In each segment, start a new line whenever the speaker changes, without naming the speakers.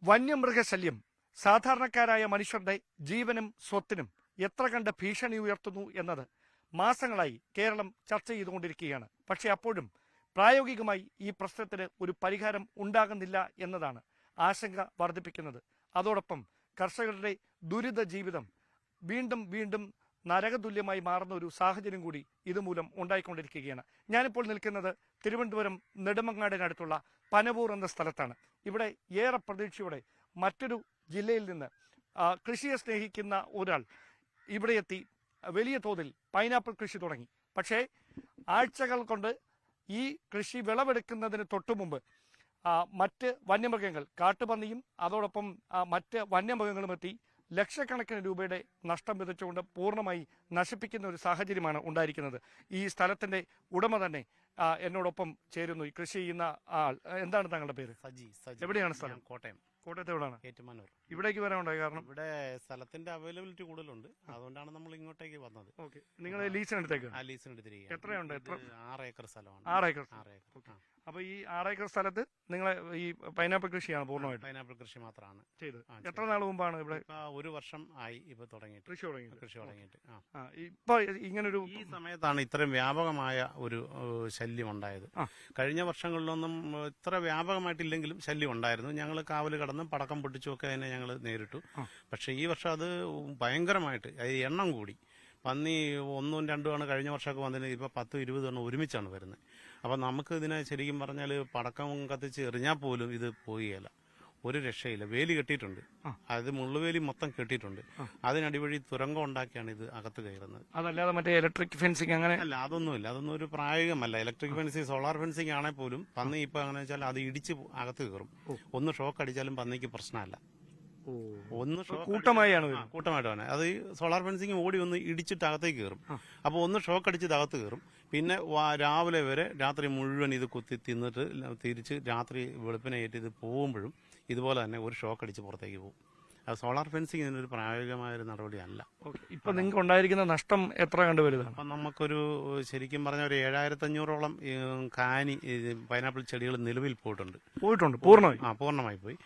വന്യമൃഗശല്യം സാധാരണക്കാരായ മനുഷ്യരുടെ ജീവനും സ്വത്തിനും എത്ര കണ്ട് ഭീഷണി ഉയർത്തുന്നു എന്നത് മാസങ്ങളായി കേരളം ചർച്ച ചെയ്തുകൊണ്ടിരിക്കുകയാണ്. പക്ഷേ അപ്പോഴും പ്രായോഗികമായി ഈ പ്രശ്നത്തിന് ഒരു പരിഹാരം ഉണ്ടാകുന്നില്ല എന്നതാണ് ആശങ്ക വർദ്ധിപ്പിക്കുന്നത്. അതോടൊപ്പം കർഷകരുടെ ദുരിത ജീവിതം വീണ്ടും വീണ്ടും നരകതുല്യമായി മാറുന്ന ഒരു സാഹചര്യം കൂടി ഇതുമൂലം ഉണ്ടായിക്കൊണ്ടിരിക്കുകയാണ്. ഞാനിപ്പോൾ നിൽക്കുന്നത് തിരുവനന്തപുരം നെടുമങ്ങാടിനടുത്തുള്ള പനവൂർ എന്ന സ്ഥലത്താണ്. ഇവിടെ ഏറെ പ്രതീക്ഷയോടെ മറ്റൊരു ജില്ലയിൽ നിന്ന് കൃഷിയെ സ്നേഹിക്കുന്ന ഒരാൾ ഇവിടെ എത്തി വലിയ തോതിൽ പൈനാപ്പിൾ കൃഷി തുടങ്ങി. പക്ഷേ ആഴ്ചകൾ കൊണ്ട് ഈ കൃഷി വിളവെടുക്കുന്നതിന് തൊട്ടുമുമ്പ് മറ്റ് വന്യമൃഗങ്ങൾ, കാട്ടുപന്നിയും അതോടൊപ്പം മറ്റ് വന്യമൃഗങ്ങളും എത്തി ലക്ഷക്കണക്കിന് രൂപയുടെ നഷ്ടം വിതച്ചുകൊണ്ട് പൂർണ്ണമായി നശിപ്പിക്കുന്ന ഒരു സാഹചര്യമാണ് ഉണ്ടായിരിക്കുന്നത്. ഈ സ്ഥലത്തിന്റെ ഉടമ തന്നെ എന്നോടൊപ്പം ചേരുന്നു. ഈ കൃഷി ചെയ്യുന്ന ആൾ, എന്താണ് താങ്കളുടെ പേര്?
സജി.
എവിടെയാണ് സ്ഥലം?
കോട്ടയം.
കോട്ടയത്ത് എവിടെയാണ്?
ഏറ്റുമാനൂർ.
ഇവിടേക്ക് വരാനുണ്ടായി കാരണം
ഇവിടെ സ്ഥലത്തിന്റെ അവൈലബിലിറ്റി കൂടുതലുണ്ട്, അതുകൊണ്ടാണ് നമ്മൾ ഇങ്ങോട്ടേക്ക് വന്നത്.
ഓക്കെ, നിങ്ങൾ ലീസിന് എടുത്തേക്ക്?
ലീസിന് എടുത്തിരിക്കുക.
എത്രയുണ്ട്?
6 ഏക്കർ സ്ഥലമാണ്.
6 ഏക്കർ. അപ്പൊ ഈ 6 ഏക്കർ സ്ഥലത്ത് നിങ്ങൾ ഈ പൈനാപ്പിൾ കൃഷിയാണ് പൂർണ്ണമായിട്ട്?
പൈനാപ്പിൾ കൃഷി മാത്രമാണ്
ചെയ്ത്. എത്ര നാൾ മുമ്പാണ് ഇവിടെ?
1 വർഷം ആയി ഇപ്പൊ തുടങ്ങിയിട്ട്. കൃഷി തുടങ്ങിയിട്ട്.
ഇപ്പൊ ഇങ്ങനൊരു
ഈ സമയത്താണ് ഇത്രയും വ്യാപകമായ ഒരു ശല്യം ഉണ്ടായത്. കഴിഞ്ഞ വർഷങ്ങളിലൊന്നും ഇത്ര വ്യാപകമായിട്ടില്ലെങ്കിലും ശല്യം ഉണ്ടായിരുന്നു. ഞങ്ങൾ കാവല് കടന്നും പടക്കം പൊട്ടിച്ചുമൊക്കെ അതിനെ ഞങ്ങൾ നേരിട്ടു. പക്ഷെ ഈ വർഷം അത് ഭയങ്കരമായിട്ട് എണ്ണം കൂടി. പന്നി 1ഉം 2ഉമാണ് കഴിഞ്ഞ വർഷമൊക്കെ വന്നിട്ട് ഇപ്പൊ 10-20 എണ്ണം ഒരുമിച്ചാണ് വരുന്നത്. അപ്പൊ നമുക്ക് ഇതിനെ ശരിക്കും പറഞ്ഞാൽ പടക്കം കത്തിച്ച് എറിഞ്ഞാൽ പോലും ഇത് പോവുകയില്ല, ഒരു രക്ഷയില്ല. വേലി കെട്ടിയിട്ടുണ്ട്, അത് മുള്ളുവേലി മൊത്തം കെട്ടിയിട്ടുണ്ട്. അതിനടിവഴി തുരങ്കം ഉണ്ടാക്കിയാണ് ഇത് അകത്ത് കയറുന്നത്.
അതല്ലാതെ മറ്റേ ഇലക്ട്രിക് ഫെൻസിങ് അങ്ങനെ
അല്ല, അതൊന്നുമില്ല. അതൊന്നും ഒരു പ്രായോഗികമല്ല. ഇലക്ട്രിക് ഫെൻസിങ്, സോളാർ ഫെൻസിങ് ആണെങ്കിൽ പോലും പന്നി ഇപ്പൊ അങ്ങനെ വെച്ചാൽ അത് ഇടിച്ച് അകത്ത് കയറും. ഒന്ന് ഷോക്ക് അടിച്ചാലും പന്നിക്ക് പ്രശ്നമല്ല. കൂട്ടമായിട്ട് തന്നെ അത് സോളാർ ഫെൻസിങ് ഓടി ഒന്ന് ഇടിച്ചിട്ട് അകത്തേക്ക് കയറും. അപ്പോൾ ഒന്ന് ഷോക്ക് അടിച്ചിട്ട് അകത്ത് കയറും. പിന്നെ രാവിലെ വരെ രാത്രി മുഴുവൻ ഇത് കുത്തി തിന്നിട്ട് തിരിച്ച് രാത്രി വെളുപ്പിനെ ഏറ്റ് ഇത് പോകുമ്പോഴും ഇതുപോലെ തന്നെ ഒരു ഷോക്ക് അടിച്ച് പുറത്തേക്ക് പോകും. അത് സോളാർ ഫെൻസിങ് ഇതിനൊരു പ്രായോഗികമായൊരു നടപടിയല്ല.
ഇപ്പൊ നിങ്ങൾക്ക് ഉണ്ടായിരിക്കുന്ന നഷ്ടം എത്ര കണ്ടുവരുന്നത്?
അപ്പം നമുക്കൊരു ശരിക്കും പറഞ്ഞ ഒരു 7500ഓളം കാനി പൈനാപ്പിൾ ചെടികൾ നിലവിൽ പോയിട്ടുണ്ട്. പൂർണ്ണമായി പോയി.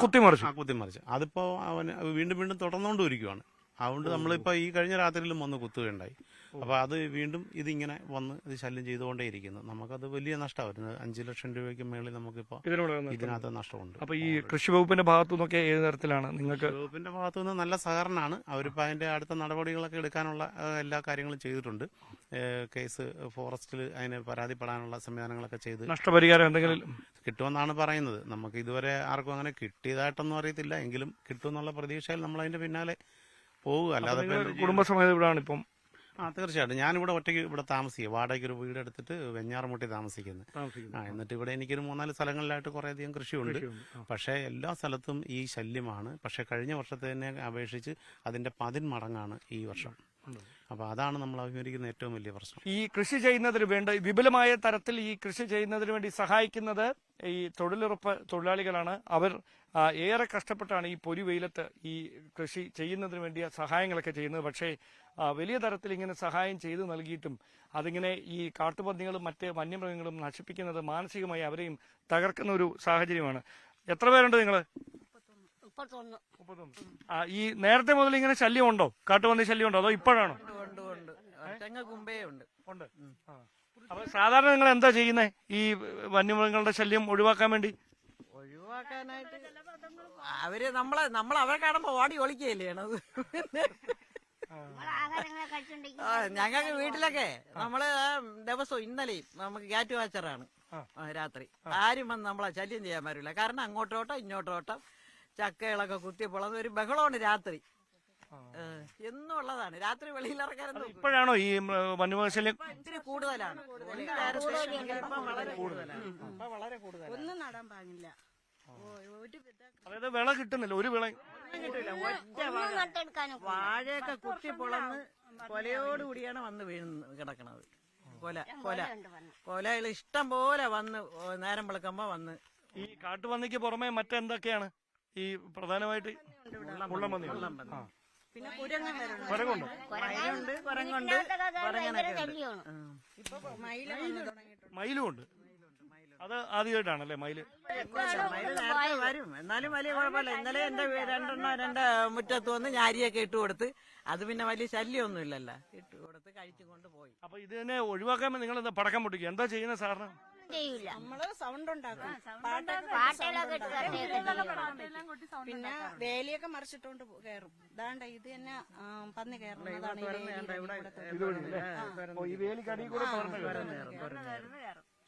കുത്തിമറിച്ച് അതിപ്പോ അവന് വീണ്ടും തുടർന്നുകൊണ്ടിരിക്കുകയാണ്. അതുകൊണ്ട് നമ്മളിപ്പോ ഈ കഴിഞ്ഞ രാത്രിയിലും വന്ന് കുത്തുകയുണ്ടായി. അപ്പൊ അത് വീണ്ടും ഇതിങ്ങനെ വന്ന് ഇത് ശല്യം ചെയ്തുകൊണ്ടേയിരിക്കുന്നു. നമുക്കത് വലിയ നഷ്ടമായിരുന്നു. 5 ലക്ഷം രൂപയ്ക്ക് മേളിൽ നമുക്കിപ്പോ ഇതിനകത്ത് നഷ്ടമുണ്ട്.
അപ്പൊ ഈ കൃഷി വകുപ്പിന്റെ ഭാഗത്തു നിന്നൊക്കെ ഏത് തരത്തിലാണ് നിങ്ങൾക്ക്?
വകുപ്പിന്റെ ഭാഗത്തു നിന്ന് നല്ല സഹകരണമാണ്. അവരിപ്പോ അതിന്റെ അടുത്ത നടപടികളൊക്കെ എടുക്കാനുള്ള എല്ലാ കാര്യങ്ങളും ചെയ്തിട്ടുണ്ട്. കേസ് ഫോറസ്റ്റിൽ അതിന് പരാതിപ്പെടാനുള്ള സംവിധാനങ്ങളൊക്കെ ചെയ്ത്
നഷ്ടപരിഹാരം എന്തെങ്കിലും
കിട്ടുമെന്നാണ് പറയുന്നത്. നമുക്ക് ഇതുവരെ ആർക്കും അങ്ങനെ കിട്ടിയതായിട്ടൊന്നും അറിയത്തില്ല, എങ്കിലും കിട്ടുമെന്നുള്ള പ്രതീക്ഷയിൽ നമ്മൾ അതിന്റെ പിന്നാലെ പോകുക. അല്ലാതെ
കുടുംബസമേതം ഇവിടെയാണ് ഇപ്പം?
തീർച്ചയായിട്ടും. ഞാനിവിടെ ഒറ്റയ്ക്ക് ഇവിടെ താമസിക്കുക. വാടകയ്ക്ക് ഒരു വീടെടുത്തിട്ട് വെഞ്ഞാറമുട്ടി താമസിക്കുന്നത്. എന്നിട്ട് ഇവിടെ എനിക്കൊരു 3-4 സ്ഥലങ്ങളിലായിട്ട് കുറേയധികം കൃഷിയുണ്ട്. പക്ഷേ എല്ലാ സ്ഥലത്തും ഈ ശല്യമാണ്. പക്ഷെ കഴിഞ്ഞ വർഷത്തെ തന്നെ അപേക്ഷിച്ച് അതിന്റെ 10 മടങ്ങാണ് ഈ വർഷം. അപ്പൊ അതാണ് നമ്മൾ അഭിമുഖീകരിക്കുന്ന ഏറ്റവും വലിയ പ്രശ്നം.
ഈ കൃഷി ചെയ്യുന്നതിന് വേണ്ട വിപുലമായ തരത്തിൽ ഈ കൃഷി ചെയ്യുന്നതിന് വേണ്ടി സഹായിക്കുന്നത് ഈ തൊഴിലുറപ്പ് തൊഴിലാളികളാണ്. അവർ ഏറെ കഷ്ടപ്പെട്ടാണ് ഈ പൊരി വെയിലത്ത് ഈ കൃഷി ചെയ്യുന്നതിന് വേണ്ടിയ സഹായങ്ങളൊക്കെ ചെയ്യുന്നത്. പക്ഷേ വലിയ തരത്തിൽ ഇങ്ങനെ സഹായം ചെയ്തു നൽകിയിട്ടും അതിങ്ങനെ ഈ കാട്ടുപന്നികളും മറ്റ് വന്യമൃഗങ്ങളും നശിപ്പിക്കുന്നത് മാനസികമായി അവരെയും തകർക്കുന്ന ഒരു സാഹചര്യമാണ്. എത്ര പേരുണ്ട് നിങ്ങൾ? 31. ഈ നേരത്തെ മുതൽ ഇങ്ങനെ ശല്യം ഉണ്ടോ? കാട്ടുപന്നി ശല്യം ഉണ്ടോ അതോ ഇപ്പോഴാണോ? ഉണ്ട്. അപ്പൊ സാധാരണ നിങ്ങൾ എന്താ ചെയ്യുന്നേ ഈ വന്യമൃഗങ്ങളുടെ ശല്യം ഒഴിവാക്കാൻ വേണ്ടി?
അവര് അവരെ കാണുമ്പോ ഓടി ഒളിക്കുകയല്ലേ ഞങ്ങൾക്ക് വീട്ടിലൊക്കെ നമ്മള് ദിവസവും ഇന്നലെയും നമുക്ക് ഗ്യാറ്റ് വാച്ചറാണ്. രാത്രി ആരും വന്ന് നമ്മളെ ശല്യം ചെയ്യാൻ പറ്റില്ല. കാരണം അങ്ങോട്ടോട്ടോ ഇങ്ങോട്ടോട്ടോ ചക്കകളൊക്കെ കുത്തി പൊളന്ന് ഒരു ബഹളമാണ് രാത്രി. എന്നും ഉള്ളതാണ്. രാത്രി വെളിയിലിറക്കാനൊന്നും
ഇപ്പോഴാണോ ഈ വന്യമൃഗശല്യം
ഇത്തിരി കൂടുതലാണ്. വളരെ കൂടുതലാണ്. ഒന്നും നടാൻ പാടില്ല.
അതായത് വിള കിട്ടുന്നില്ല, ഒരു വിള
കിട്ടില്ല. വാഴയൊക്കെ കുത്തി പൊളന്ന് കൊലയോടുകൂടിയാണ് വന്ന് വീഴുന്നത് കിടക്കണത്. കൊലകൾ ഇഷ്ടം പോലെ വന്ന് നേരം വിളക്കുമ്പോ വന്ന്.
ഈ കാട്ടുപന്നിക്ക് പുറമെ മറ്റെന്തൊക്കെയാണ് ഈ പ്രധാനമായിട്ട്?
പിന്നെ കുരങ്ങുണ്ട്,
മയിലും ഉണ്ട്. അത് ആദ്യമായിട്ടാണല്ലേ മയില്?
മയില് നേരത്തെ വരും, എന്നാലും വലിയ കുഴപ്പമില്ല. ഇന്നലെ എന്റെ രണ്ട് മുറ്റത്ത് വന്ന് ഞാരിയൊക്കെ ഇട്ട് കൊടുത്ത്, അത് പിന്നെ വലിയ ശല്യമൊന്നും ഇല്ലല്ലോ, ഇട്ട് കൊടുത്ത് കഴിച്ചു കൊണ്ട് പോയി.
അപ്പൊ ഇത് തന്നെ ഒഴിവാക്കാൻ നിങ്ങൾ എന്താ പടക്കം പൊട്ടിക്കുക? എന്താ ചെയ്യുന്നത് സാറിന്?
ചെയ്യൂല,
നമ്മള് സൗണ്ട് ഉണ്ടാക്കും, പിന്നെ വേലിയൊക്കെ മറിച്ചിട്ടോണ്ട് കയറും. ഇതാണ്ട് ഇത് തന്നെ പന്നി കയറുന്നതാണ്
ഈ വേലിക്കടി കൂടെ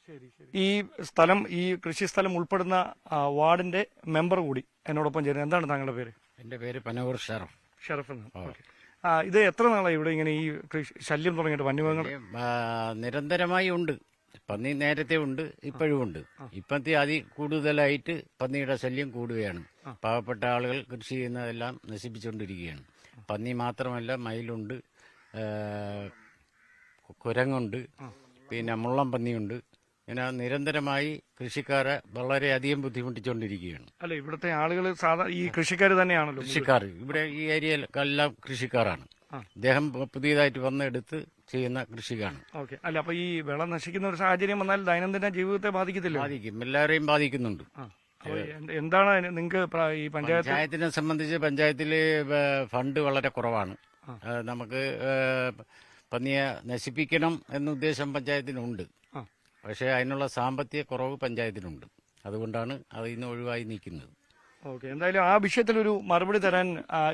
ശരി ശരി. ഈ സ്ഥലം, ഈ കൃഷി സ്ഥലം ഉൾപ്പെടുന്ന വാർഡിന്റെ മെമ്പർ കൂടി എന്നോടൊപ്പം ചേരുന്നത്. എന്താണ് താങ്കളുടെ പേര്?
എന്റെ പേര് പനവൂർ ഷറഫ്.
ഷറഫ് എന്ന്. ഓക്കെ. ഇത് എത്ര നാളായി ഇവിടെ ഇങ്ങനെ ഈ ശല്യം തുടങ്ങിയിട്ട് വന്യമൃഗങ്ങൾ?
നിരന്തരമായി ഉണ്ട്. പന്നി നേരത്തെ ഉണ്ട്, ഇപ്പോഴും ഉണ്ട്. ഇപ്പത്തെ കൂടുതലായിട്ട് പന്നിയുടെ ശല്യം കൂടുകയാണ്. പാവപ്പെട്ട ആളുകൾ കൃഷി ചെയ്യുന്നതെല്ലാം നശിപ്പിച്ചുകൊണ്ടിരിക്കുകയാണ്. പന്നി മാത്രമല്ല, മയിലുണ്ട്, കുരങ്ങുണ്ട്, പിന്നെ മുള്ളം പന്നിയുണ്ട്. ഇങ്ങനെ നിരന്തരമായി കൃഷിക്കാരെ വളരെയധികം ബുദ്ധിമുട്ടിച്ചുകൊണ്ടിരിക്കുകയാണ്.
അല്ല, ഇവിടുത്തെ ആളുകൾ സാധാരണ ഈ കൃഷിക്കാർ തന്നെയാണല്ലോ.
കൃഷിക്കാർ ഇവിടെ ഈ ഏരിയയിലെല്ലാം കൃഷിക്കാരാണ്. അദ്ദേഹം പുതിയതായിട്ട് വന്നെടുത്ത് ചെയ്യുന്ന കൃഷിക്കാണ്.
ഓക്കെ. അല്ല, അപ്പൊ ഈ വിള നശിക്കുന്ന ഒരു സാഹചര്യം വന്നാൽ ദൈനംദിന ജീവിതത്തെ ബാധിക്കത്തില്ല?
ബാധിക്കും, എല്ലാവരെയും ബാധിക്കുന്നുണ്ട്.
എന്താണ് നിങ്ങൾക്ക് ഈ
പഞ്ചായത്തിനെ സംബന്ധിച്ച് പഞ്ചായത്തില് ഫണ്ട് വളരെ കുറവാണ്. നമുക്ക് പന്നിയെ നശിപ്പിക്കണം എന്ന ഉദ്ദേശം പഞ്ചായത്തിനുണ്ട്, പക്ഷേ അതിനുള്ള സാമ്പത്തിക കുറവ് പഞ്ചായത്തിനുണ്ട്. അതുകൊണ്ടാണ് അതിൽ നിന്ന് ഒഴിവായി നിൽക്കുന്നത്.
ഓക്കെ. എന്തായാലും ആ വിഷയത്തിലൊരു മറുപടി തരാൻ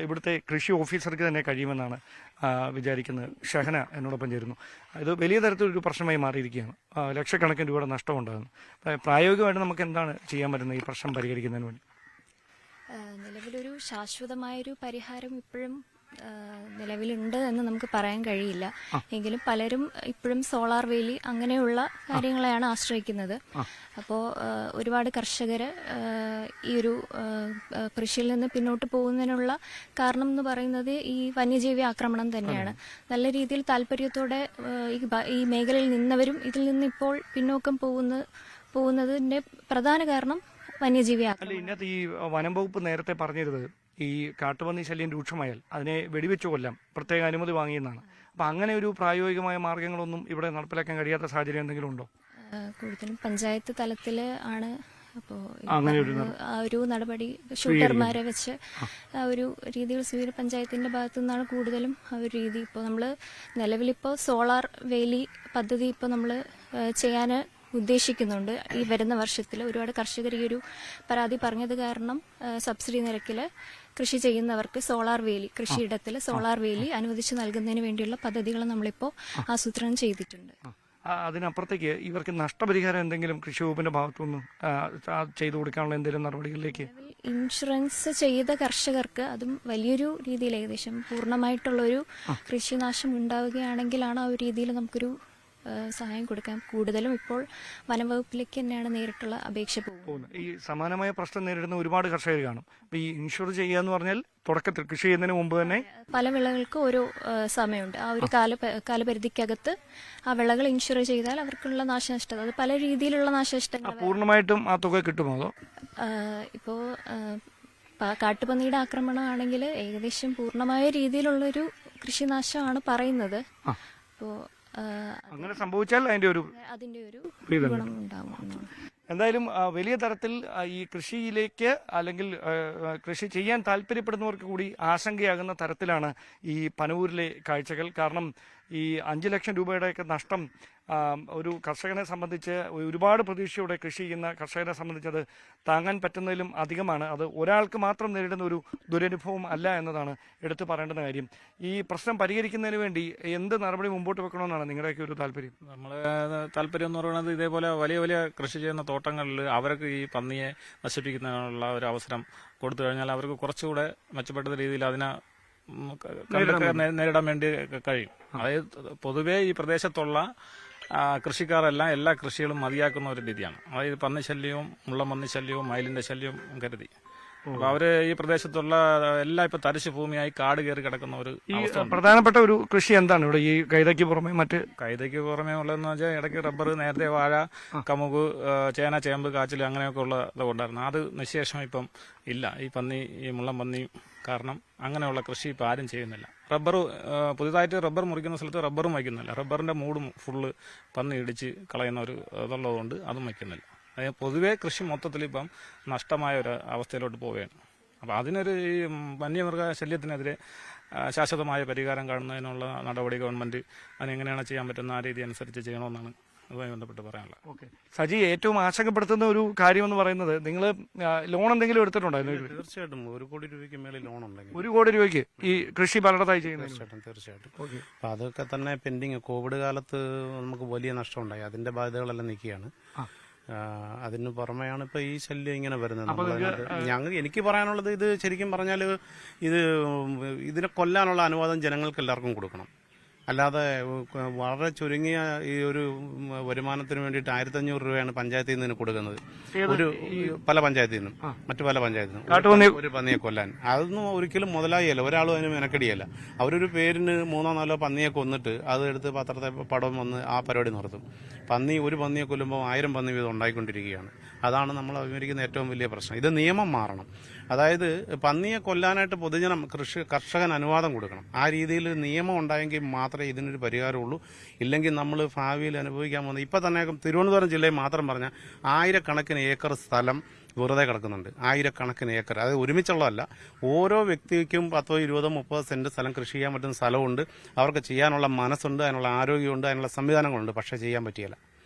ഇവിടുത്തെ കൃഷി ഓഫീസർക്ക് തന്നെ കഴിയുമെന്നാണ് വിചാരിക്കുന്നത്. ഷഹന എന്നോടൊപ്പം ചേരുന്നു. ഇത് വലിയ തരത്തിലൊരു പ്രശ്നമായി മാറിയിരിക്കുകയാണ്. ലക്ഷക്കണക്കിന് രൂപയുടെ നഷ്ടമുണ്ടാകുന്നു. പ്രായോഗികമായിട്ട് നമുക്ക് എന്താണ് ചെയ്യാൻ പറ്റുന്നത് ഈ പ്രശ്നം പരിഹരിക്കുന്നതിന് വേണ്ടി?
നിലവിലൊരു ശാശ്വതമായൊരു പരിഹാരം ഇപ്പോഴും നിലവിലുണ്ട് എന്ന് നമുക്ക് പറയാൻ കഴിയില്ല. എങ്കിലും പലരും ഇപ്പോഴും സോളാർ വേലി അങ്ങനെയുള്ള കാര്യങ്ങളെയാണ് ആശ്രയിക്കുന്നത്. അപ്പോൾ ഒരുപാട് കർഷകർ ഈ ഒരു കൃഷിയിൽ നിന്ന് പിന്നോട്ട് പോകുന്നതിനുള്ള കാരണം എന്ന് പറയുന്നത് ഈ വന്യജീവി ആക്രമണം തന്നെയാണ്. നല്ല രീതിയിൽ താല്പര്യത്തോടെ ഈ മേഖലയിൽ നിന്നവരും ഇതിൽ നിന്ന് ഇപ്പോൾ പിന്നോക്കം പോകുന്നതിന്റെ പ്രധാന കാരണം വന്യജീവി ആക്രമണം.
അല്ല, ഇതിനകത്ത് ഈ വനം വകുപ്പ് നേരത്തെ പറഞ്ഞിരുന്നത് ഈ കാട്ടുപന്നി ശല്യം രൂക്ഷമായാൽ അതിനെ വെടിവെച്ചു കൊല്ലാം പ്രത്യേക അനുമതി വാങ്ങിയെന്നാണ്. അപ്പൊ അങ്ങനെ ഒരു പ്രായോഗികമായ മാർഗങ്ങളൊന്നും ഇവിടെ നടപ്പിലാക്കാൻ കഴിയാത്ത സാഹചര്യം എന്തെങ്കിലും ഉണ്ടോ?
കൂടുതലും പഞ്ചായത്ത് തലത്തിൽ ആണ്. അപ്പോൾ ആ ഒരു നടപടി ഷൂട്ടർമാരെ വെച്ച് ആ ഒരു രീതിയിൽ പഞ്ചായത്തിന്റെ ഭാഗത്തു നിന്നാണ് കൂടുതലും ആ ഒരു രീതി. ഇപ്പോൾ നമ്മൾ നിലവിലിപ്പോൾ സോളാർ വേലി പദ്ധതി ഇപ്പോൾ നമ്മൾ ചെയ്യാൻ ഉദ്ദേശിക്കുന്നുണ്ട്. ഈ വരുന്ന വർഷത്തിൽ ഒരുപാട് കർഷകർ ഈ ഒരു പരാതി പറഞ്ഞത് കാരണം സബ്സിഡി നിരക്കിൽ കൃഷി ചെയ്യുന്നവർക്ക് സോളാർ വേലി, കൃഷിയിടത്തിൽ സോളാർ വേലി അനുവദിച്ച് നൽകുന്നതിന് വേണ്ടിയുള്ള പദ്ധതികൾ നമ്മളിപ്പോൾ ആസൂത്രണം ചെയ്തിട്ടുണ്ട്.
അതിനപ്പുറത്തേക്ക് ഇവർക്ക് നഷ്ടപരിഹാരം എന്തെങ്കിലും കൃഷി വകുപ്പിന്റെ ഭാഗത്തുനിന്ന് ചെയ്തു കൊടുക്കാനുള്ള എന്തെങ്കിലും നടപടികളിലേക്ക്?
ഇൻഷുറൻസ് ചെയ്ത കർഷകർക്ക് അതും വലിയൊരു രീതിയിൽ ഏകദേശം പൂർണ്ണമായിട്ടുള്ളൊരു കൃഷിനാശം ഉണ്ടാവുകയാണെങ്കിലാണ് ആ ഒരു രീതിയിൽ നമുക്കൊരു സഹായം കൊടുക്കാം. കൂടുതലും ഇപ്പോൾ വനംവകുപ്പിലേക്ക് തന്നെയാണ് നേരിട്ടുള്ള അപേക്ഷ പോകുന്നത്.
ഈ സമാനമായ പ്രശ്നം നേരിടുന്ന ഒരുപാട് കർഷകർ കാണും. ഈ ഇൻഷുർ ചെയ്യുക എന്ന് പറഞ്ഞാൽ തുടക്കത്തിൽ കൃഷി ചെയ്യുന്നതിന് മുമ്പ് തന്നെ
പല വിളകൾക്ക് ഓരോ സമയമുണ്ട്. ആ ഒരു കാലപരിധിക്കകത്ത് ആ വിളകൾ ഇൻഷുർ ചെയ്താൽ അവർക്കുള്ള നാശനഷ്ടം, അത് പല രീതിയിലുള്ള നാശനഷ്ടങ്ങൾ
പൂർണ്ണമായിട്ടും ആ തുക കിട്ടുമോ? അതോ
ഇപ്പോ കാട്ടുപന്നിയുടെ ആക്രമണമാണെങ്കിൽ ഏകദേശം പൂർണ്ണമായ രീതിയിലുള്ളൊരു കൃഷിനാശമാണ് പറയുന്നത്. അപ്പോൾ
അങ്ങനെ സംഭവിച്ചാൽ അതിന്റെ ഒരു
ഗുണം ഉണ്ടാവും.
എന്തായാലും വലിയ തരത്തിൽ ഈ കൃഷിയിലേക്ക് അല്ലെങ്കിൽ കൃഷി ചെയ്യാൻ താല്പര്യപ്പെടുന്നവർക്ക് കൂടി ആശങ്കയാകുന്ന തരത്തിലാണ് ഈ പനവൂരിലെ കാഴ്ചകൾ. കാരണം ഈ 5 ലക്ഷം രൂപയുടെയൊക്കെ നഷ്ടം ഒരു കർഷകനെ സംബന്ധിച്ച്, ഒരുപാട് പ്രതീക്ഷയോടെ കൃഷി ചെയ്യുന്ന കർഷകനെ സംബന്ധിച്ചത് താങ്ങാൻ പറ്റുന്നതിലും അധികമാണ്. അത് ഒരാൾക്ക് മാത്രം നേരിടുന്ന ഒരു ദുരനുഭവം അല്ല എന്നതാണ് എടുത്തു പറയേണ്ടുന്ന കാര്യം. ഈ പ്രശ്നം പരിഹരിക്കുന്നതിന് വേണ്ടി എന്ത് നടപടി മുമ്പോട്ട് വെക്കണമെന്നാണ് നിങ്ങളുടെയൊക്കെ ഒരു താല്പര്യം?
നമ്മളെ താല്പര്യം എന്ന് പറയുന്നത് ഇതേപോലെ വലിയ വലിയ കൃഷി ചെയ്യുന്ന തോട്ടങ്ങളിൽ അവർക്ക് ഈ പന്നിയെ നശിപ്പിക്കുന്നതിനുള്ള ഒരു അവസരം കൊടുത്തു കഴിഞ്ഞാൽ അവർക്ക് കുറച്ചുകൂടെ മെച്ചപ്പെട്ട രീതിയിൽ അതിനെ നേരിടാൻ വേണ്ടി കഴിയും. അതായത് പൊതുവേ ഈ പ്രദേശത്തുള്ള കൃഷിക്കാരെല്ലാം എല്ലാ കൃഷികളും മതിയാക്കുന്ന ഒരു രീതിയാണ്. അതായത് പന്നിശല്യവും മുള്ളം പന്നിശല്യവും മയിലിന്റെ ശല്യവും കരുതി അപ്പൊ അവര് ഈ പ്രദേശത്തുള്ള എല്ലാം ഇപ്പൊ തരിശു ഭൂമിയായി കാട് കയറി കിടക്കുന്ന ഒരു അവസ്ഥ.
പ്രധാനപ്പെട്ട ഒരു കൃഷി എന്താണ് ഇവിടെ ഈ കൈതയ്ക്ക് പുറമെ
കൈതയ്ക്ക് പുറമെ ഉള്ളതെന്ന് വെച്ചാൽ ഇടയ്ക്ക് റബ്ബർ, നേരത്തെ വാഴ, കമുക്, ചേന, ചേമ്പ്, കാച്ചിൽ അങ്ങനെയൊക്കെ ഉള്ള ഇതുണ്ടായിരുന്നു. അത് നിശേഷം ഇപ്പം ഇല്ല. ഈ പന്നി, ഈ മുള്ളം പന്നി കാരണം അങ്ങനെയുള്ള കൃഷി ഇപ്പം ആരും ചെയ്യുന്നില്ല. റബ്ബർ പുതുതായിട്ട് റബ്ബർ മുറിക്കുന്ന സ്ഥലത്ത് റബ്ബറും വയ്ക്കുന്നില്ല. റബ്ബറിന്റെ മൂടും ഫുള്ള് പന്നി ഇടിച്ച് കളയുന്ന ഒരു ഇതുള്ളതുകൊണ്ട് അതും വയ്ക്കുന്നില്ല. അതായത് പൊതുവേ കൃഷി മൊത്തത്തിൽ ഇപ്പം നഷ്ടമായ ഒരു അവസ്ഥയിലോട്ട് പോവുകയാണ്. അപ്പോൾ അതിനൊരു ഈ വന്യമൃഗ ശല്യത്തിനെതിരെ ശാശ്വതമായ പരിഹാരം കാണുന്നതിനുള്ള നടപടി ഗവൺമെൻറ് അതിനെങ്ങനെയാണ് ചെയ്യാൻ പറ്റുന്ന ആ രീതി അനുസരിച്ച് ചെയ്യണമെന്നാണ് അതുമായി ബന്ധപ്പെട്ട് പറയാനുള്ളത്.
ഓക്കെ, സജി, ഏറ്റവും ആശങ്കപ്പെടുത്തുന്ന ഒരു കാര്യം എന്ന് പറയുന്നത് നിങ്ങൾ ലോൺ എന്തെങ്കിലും എടുത്തിട്ടുണ്ടായിരുന്നു?
തീർച്ചയായിട്ടും 1 കോടി രൂപയ്ക്ക് മേലെ ലോൺ ഉണ്ടെങ്കിൽ
1 കോടി രൂപയ്ക്ക് ഈ കൃഷി പലയിടത്തായി ചെയ്യുന്നത്.
തീർച്ചയായിട്ടും. അപ്പൊ അതൊക്കെ തന്നെ പെൻഡിങ്. കോവിഡ് കാലത്ത് നമുക്ക് വലിയ നഷ്ടമുണ്ടായി, അതിന്റെ ബാധ്യതകളെല്ലാം നിൽക്കുകയാണ്. അതിന് പുറമെയാണ് ഇപ്പൊ ഈ ശല്യം ഇങ്ങനെ വരുന്നത്. എനിക്ക് പറയാനുള്ളത്, ഇത് ശരിക്കും പറഞ്ഞാൽ ഇതിനെ കൊല്ലാനുള്ള അനുവാദം ജനങ്ങൾക്ക് എല്ലാവർക്കും കൊടുക്കണം. അല്ലാതെ വളരെ ചുരുങ്ങിയ ഈ ഒരു വരുമാനത്തിന് വേണ്ടിയിട്ട് 1500 രൂപയാണ് പഞ്ചായത്തിൽ നിന്ന് കൊടുക്കുന്നത്. പല പഞ്ചായത്തിൽ നിന്നും മറ്റു പല പഞ്ചായത്തിൽ നിന്നും ഒരു പന്നിയെ കൊല്ലാൻ. അതൊന്നും ഒരിക്കലും മുതലായില്ല, ഒരാളും അതിന് മെനക്കെടിയല്ല. അവരൊരു പേരിന് 3-4 പന്നിയെ കൊന്നിട്ട് അത് എടുത്ത് പത്രത്തെ പടം വന്ന് ആ പരിപാടി നടത്തും. ഒരു പന്നിയെ കൊല്ലുമ്പോൾ 1000 പന്നി വീതം ഉണ്ടായിക്കൊണ്ടിരിക്കുകയാണ്. അതാണ് നമ്മൾ അഭിമുഖീകരിക്കുന്ന ഏറ്റവും വലിയ പ്രശ്നം. ഇത് നിയമം മാറണം. അതായത് പന്നിയെ കൊല്ലാനായിട്ട് പൊതുജനം കർഷകൻ അനുവാദം കൊടുക്കണം. ആ രീതിയിൽ നിയമം ഉണ്ടായെങ്കിൽ മാത്രമേ ഇതിനൊരു പരിഹാരമുള്ളൂ. ഇല്ലെങ്കിൽ നമ്മൾ ഭാവിയിൽ അനുഭവിക്കാൻ പോകുന്നത്, ഇപ്പം തന്നെ തിരുവനന്തപുരം ജില്ലയിൽ മാത്രം പറഞ്ഞാൽ 1000 ഏക്കർ സ്ഥലം വെറുതെ കിടക്കുന്നുണ്ട്. 1000 ഏക്കർ, അത് ഒരുമിച്ചുള്ളതല്ല. ഓരോ വ്യക്തിക്കും 10, 20, 30 സെന്റ് സ്ഥലം കൃഷി ചെയ്യാൻ പറ്റുന്ന സ്ഥലമുണ്ട്. അവർക്ക് ചെയ്യാനുള്ള മനസ്സുണ്ട്, അതിനുള്ള ആരോഗ്യമുണ്ട്, അതിനുള്ള സംവിധാനങ്ങളുണ്ട്. പക്ഷേ ചെയ്യാൻ പറ്റിയില്ല.